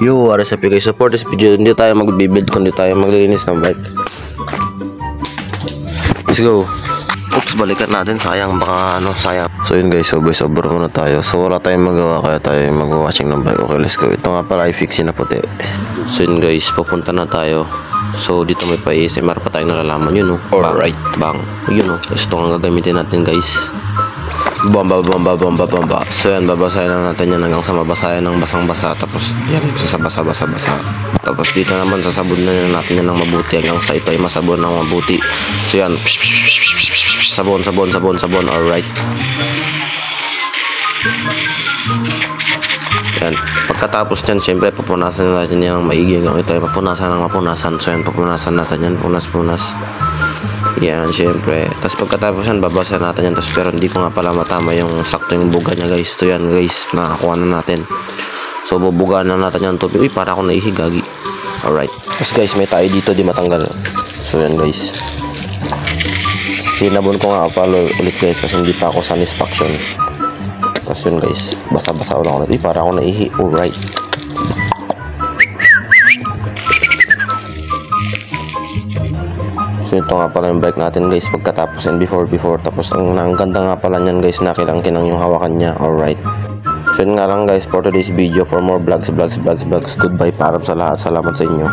Yo, what is up guys? So for this video, hindi tayo mag-build kundi tayo maglilinis ng bike. Let's go. Oops, balikan natin. Sayang, baka sayang. So yun guys, sobra muna tayo. So wala tayong magawa, kaya tayo mag-washing ng bike. Okay, let's go. Ito nga pala, i-fixin na puti. So yun guys, papunta na tayo. So dito may pa-ASMR pa tayo nalalaman yun, no? Alright, bang. Yun, no? Ito nga gagamitin natin guys. Bomba. So yan, babasahin na natin yan hanggang sa mabasayan ng basang-basa. Tapos yan, basa. Tapos dito naman sasabon na natin yan ng mabuti hanggang sa ito ay masabon ng mabuti. So yan, sabon. Alright. Yan, pagkatapos yan, syempre papunasan natin yan ng maigi hanggang ito ay mapunasan. So yan, papunasan natin yan, punas. Yan, syempre. Tapos pagkatapos yan, babasahin natin yan. Tapos pero hindi ko nga pala matama yung sakto yung buga niya guys. So yan guys, nakakuha na natin. So bubugaan na natin yan tubig. Uy, para ako naihigagi. Alright. Tapos guys, may tayo dito di matanggal. So yan guys. Sinabon ko nga pala ulit guys kasi hindi pa ako satisfaction. Tapos yun guys, basa-basa ulang ulit. Uy, para ako naihi. Alright. So ito nga pala yung bike natin guys pagkatapos and before. Tapos ang ganda nga pala nyan guys, nakilang-kinang yung hawakan niya. Alright. So yun nga lang guys for today's video. For more vlogs. Goodbye, paalam sa lahat. Salamat sa inyo.